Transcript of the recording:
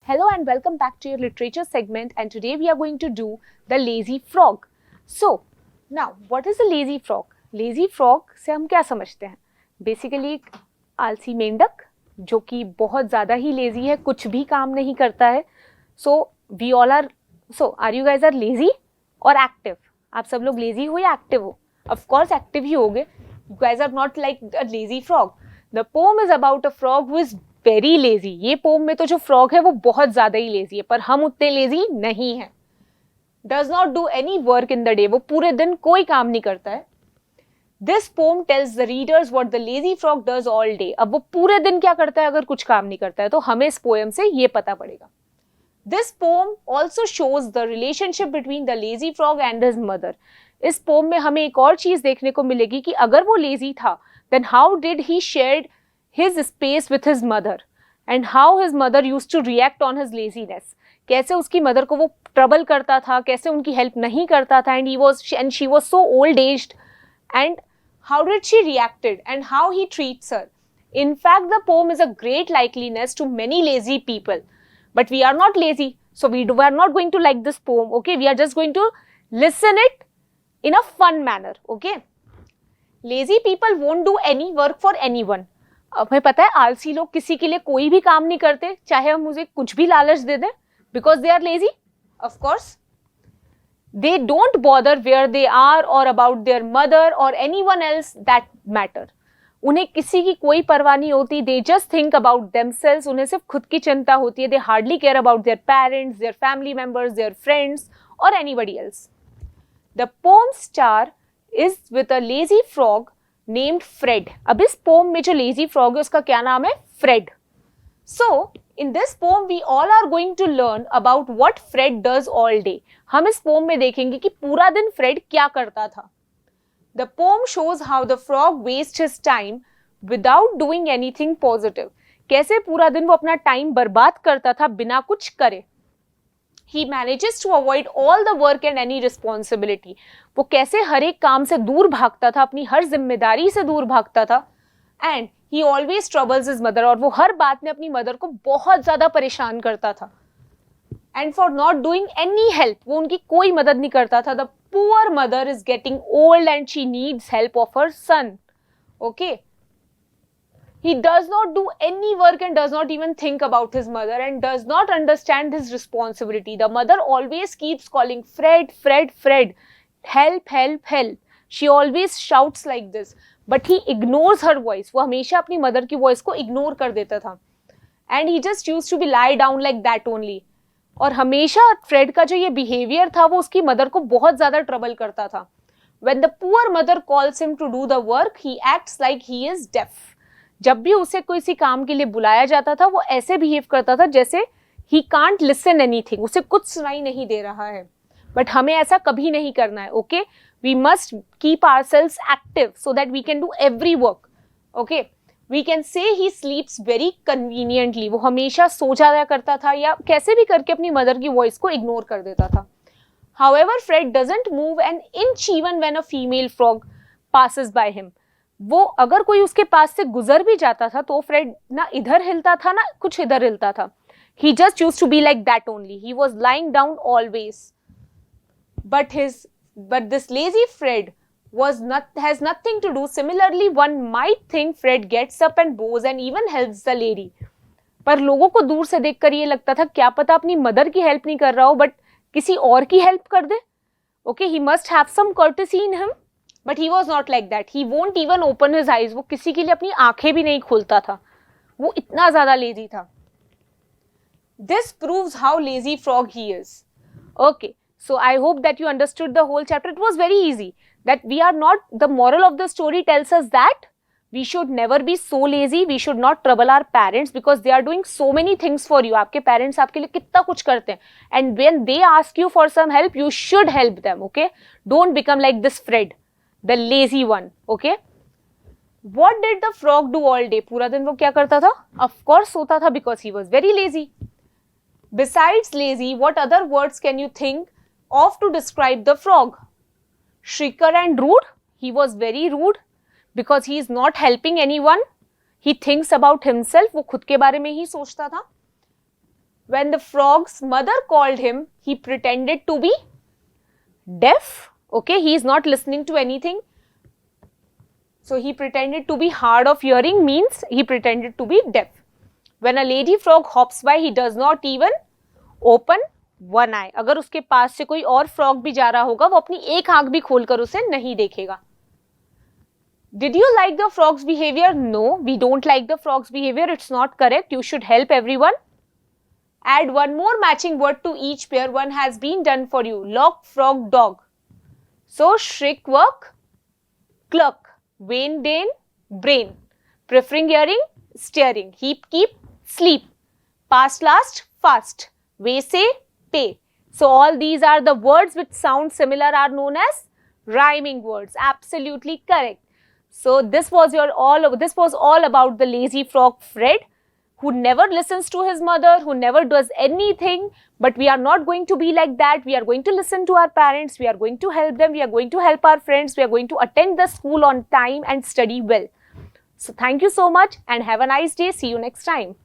Hello and welcome back to your literature segment, and today we are going to do the lazy frog. So, now what is a lazy frog? Lazy frog से हम क्या समझते हैं? Basically एक आलसी मेंढक जो कि बहुत ज़्यादा ही lazy है, कुछ भी काम नहीं करता है. So we all are. So are you guys are lazy or active? आप सब लोग lazy हो या active हो? Of course active ही होगे. You guys are not like a lazy frog. The poem is about a frog who is very lazy. ये pome में तो जो फ्रॉग है वो बहुत ज्यादा ही लेजी है, पर हम उतने लेजी नहीं हैं. Does not do any work in the day. वो पूरे दिन कोई काम नहीं करता है. This pome tells the readers what the lazy frog does all day. अब वो पूरे दिन क्या करता है अगर कुछ काम नहीं करता है, तो हमें इस पोएम से ये पता पड़ेगा. This pome also shows the relationship between the lazy frog and his mother. इस पोम में हमें एक और चीज देखने को मिलेगी कि अगर वो लेजी था, then how did he shared his space with his mother and how his mother used to react on his laziness. कैसे उसकी मदर को वो ट्रबल करता था, कैसे उनकी हेल्प नहीं करता था, and she was so old aged, and how did she reacted and how he treats her. In fact, the poem is a great likeness to many lazy people, but we are not lazy, so we are not going to like this poem. Okay, we are just going to listen it in a fun manner. Okay, lazy people won't do any work for anyone. अब हमें पता है आलसी लोग किसी के लिए कोई भी काम नहीं करते, चाहे हम मुझे कुछ भी लालच दे दें, because they are lazy. Of course they don't bother where they are or about their mother or anyone else that matter. उन्हें किसी की कोई परवाह नहीं होती. They just think about themselves. उन्हें सिर्फ खुद की चिंता होती है. They hardly care about their parents, their family members, their friends or anybody else. The poem star is with a lazy frog named Fred. अब इस पोम में जो लेजी फ्रॉग है उसका क्या नाम है? Fred. So in this poem we all are going to learn about what Fred does all day. हम इस पोम में देखेंगे कि पूरा दिन फ्रेड क्या करता था. The poem shows how the frog waste his time without doing anything positive. कैसे पूरा दिन वो अपना टाइम बर्बाद करता था बिना कुछ करे. He manages to avoid all the work and any responsibility. वो कैसे हर एक काम से दूर भागता था, अपनी हर जिम्मेदारी से दूर भागता था. And he always troubles his mother. और वो हर बात में अपनी मदर को बहुत ज्यादा परेशान करता था. And for not doing any help, वो उनकी कोई मदद नहीं करता था. The poor mother is getting old and she needs help of her son. Okay. He does not do any work and does not even think about his mother and does not understand his responsibility. The mother always keeps calling Fred, Fred, Fred. Help, help, help. She always shouts like this. But he ignores her voice. वो हमेशा अपनी mother की voice को ignore कर देता था. And he just used to be lie down like that only. और हमेशा फ्रेड का जो ये बिहेवियर था वो उसकी मदर को बहुत ज्यादा ट्रबल करता था. When the poor mother calls him to do the work, he acts like he is deaf. जब भी उसे किसी काम के लिए बुलाया जाता था वो ऐसे बिहेव करता था जैसे ही कांट लिसन एनीथिंग. उसे कुछ सुनाई नहीं दे रहा है. बट हमें ऐसा कभी नहीं करना है. Okay, we must keep ourselves active so that we can do every work. Okay, we can say he स्लीप्स very conveniently. वो हमेशा सो जाया करता था या कैसे भी करके अपनी मदर की वॉइस को इग्नोर कर देता था. However Fred doesn't move an inch even when a female frog passes by him. वो अगर कोई उसके पास से गुजर भी जाता था तो फ्रेड ना इधर हिलता था ना कुछ इधर हिलता था. He just used to be like that only. He was lying down always. But this lazy Fred has nothing to do. Similarly, one might think Fred gets up and bows and even helps the lady. पर लोगों को दूर से देखकर ये लगता था क्या पता अपनी मदर की हेल्प नहीं कर रहा हो बट किसी और की हेल्प कर दे. Okay, he must have some courtesy in him. But he was not like that. He won't even open his eyes. वो किसी के लिए अपनी आंखें भी नहीं खोलता था. वो इतना ज्यादा लेजी था. This proves how lazy frog he is. Okay, so I hope that you understood the whole chapter. It was very easy. That we are not. The moral of the story tells us that we should never be so lazy. We should not trouble our parents because they are doing so many things for you. आपके parents आपके लिए कितना कुछ करते हैं. And when they ask you for some help, you should help them. Okay, don't become like this Fred. The lazy one. Okay. What did the frog do all day? पूरा दिन वो क्या करता था? Of course सोता था because he was very lazy. Besides lazy, what other words can you think of to describe the frog? Shrieker and rude. He was very rude because he is not helping anyone. He thinks about himself. वो खुद के बारे में ही सोचता था. When the frog's mother called him, he pretended to be deaf. Okay, he is not listening to anything. So he pretended to be hard of hearing means he pretended to be deaf. When a lady frog hops by, he does not even open one eye. अगर उसके पास से कोई और frog भी जा रहा होगा, वो अपनी एक आंख भी खोलकर उसे नहीं देखेगा. Did you like the frog's behavior? No, we don't like the frog's behavior. It's not correct. You should help everyone. Add one more matching word to each pair. One has been done for you. Lock, frog, dog. So, shriek, work, cluck, vain, dane, brain. Preferring hearing, steering. Heap, keep, sleep. Past, last, fast. Way, say, pay. So, all these are the words which sound similar are known as rhyming words. Absolutely correct. So, this was all about the lazy frog Fred, who never listens to his mother, who never does anything. But we are not going to be like that. We are going to listen to our parents. We are going to help them. We are going to help our friends. We are going to attend the school on time and study well. So thank you so much and have a nice day. See you next time.